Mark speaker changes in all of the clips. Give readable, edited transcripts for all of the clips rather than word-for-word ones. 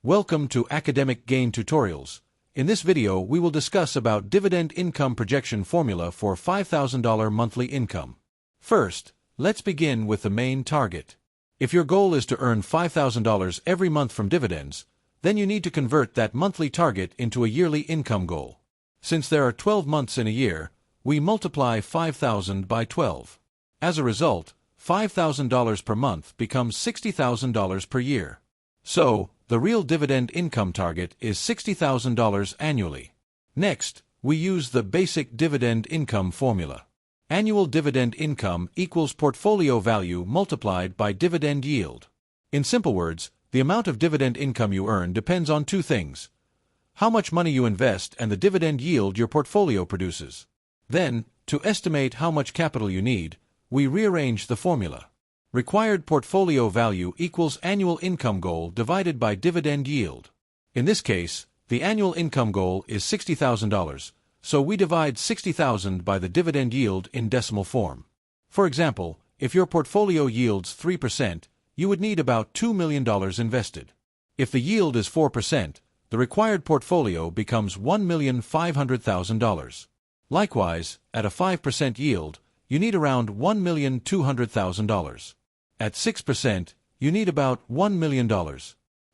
Speaker 1: Welcome to Academic Gain Tutorials. In this video, we will discuss about Dividend Income Projection Formula for $5,000 monthly income. First, let's begin with the main target. If your goal is to earn $5,000 every month from dividends, then you need to convert that monthly target into a yearly income goal. Since there are 12 months in a year, we multiply 5,000 by 12. As a result, $5,000 per month becomes $60,000 per year. So, the real dividend income target is $60,000 annually. Next, we use the basic dividend income formula. Annual dividend income equals portfolio value multiplied by dividend yield. In simple words, the amount of dividend income you earn depends on two things: how much money you invest and the dividend yield your portfolio produces. Then, to estimate how much capital you need, we rearrange the formula. Required portfolio value equals annual income goal divided by dividend yield. In this case, the annual income goal is $60,000, so we divide 60,000 by the dividend yield in decimal form. For example, if your portfolio yields 3%, you would need about $2 million invested. If the yield is 4%, the required portfolio becomes $1,500,000. Likewise, at a 5% yield, you need around $1,200,000. At 6%, you need about $1 million.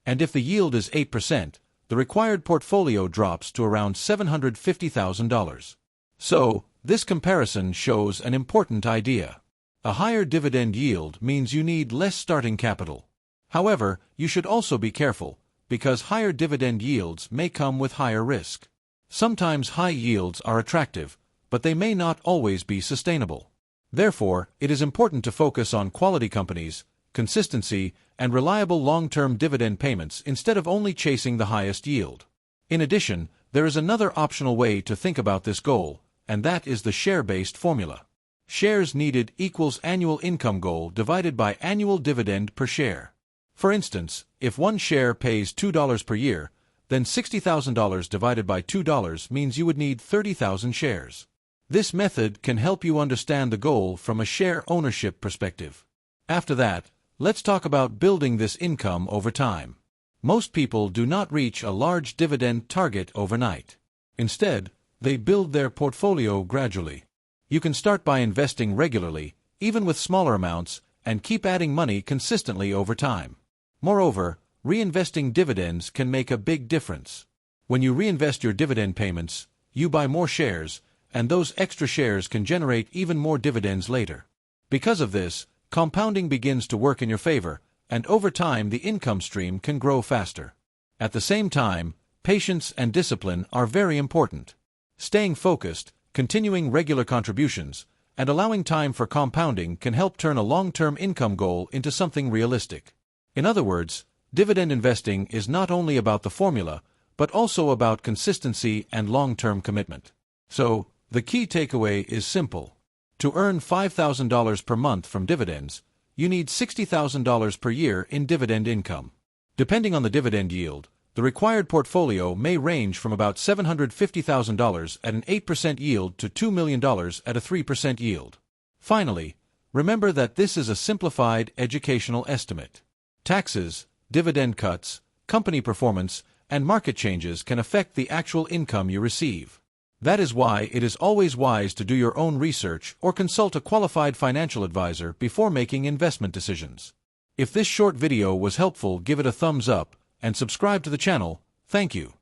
Speaker 1: And if the yield is 8%, the required portfolio drops to around $750,000. So, this comparison shows an important idea. A higher dividend yield means you need less starting capital. However, you should also be careful, because higher dividend yields may come with higher risk. Sometimes high yields are attractive, but they may not always be sustainable. Therefore, it is important to focus on quality companies, consistency, and reliable long-term dividend payments instead of only chasing the highest yield. In addition, there is another optional way to think about this goal, and that is the share-based formula. Shares needed equals annual income goal divided by annual dividend per share. For instance, if one share pays $2 per year, then $60,000 divided by $2 means you would need 30,000 shares. This method can help you understand the goal from a share ownership perspective. After that, let's talk about building this income over time. Most people do not reach a large dividend target overnight. Instead, they build their portfolio gradually. You can start by investing regularly, even with smaller amounts, and keep adding money consistently over time. Moreover, reinvesting dividends can make a big difference. When you reinvest your dividend payments, you buy more shares, and those extra shares can generate even more dividends later. Because of this, compounding begins to work in your favor, and over time the income stream can grow faster. At the same time, patience and discipline are very important. Staying focused, continuing regular contributions, and allowing time for compounding can help turn a long-term income goal into something realistic. In other words, dividend investing is not only about the formula, but also about consistency and long-term commitment. So, the key takeaway is simple. To earn $5,000 per month from dividends, you need $60,000 per year in dividend income. Depending on the dividend yield, the required portfolio may range from about $750,000 at an 8% yield to $2 million at a 3% yield. Finally, remember that this is a simplified educational estimate. Taxes, dividend cuts, company performance, and market changes can affect the actual income you receive. That is why it is always wise to do your own research or consult a qualified financial advisor before making investment decisions. If this short video was helpful, give it a thumbs up and subscribe to the channel. Thank you.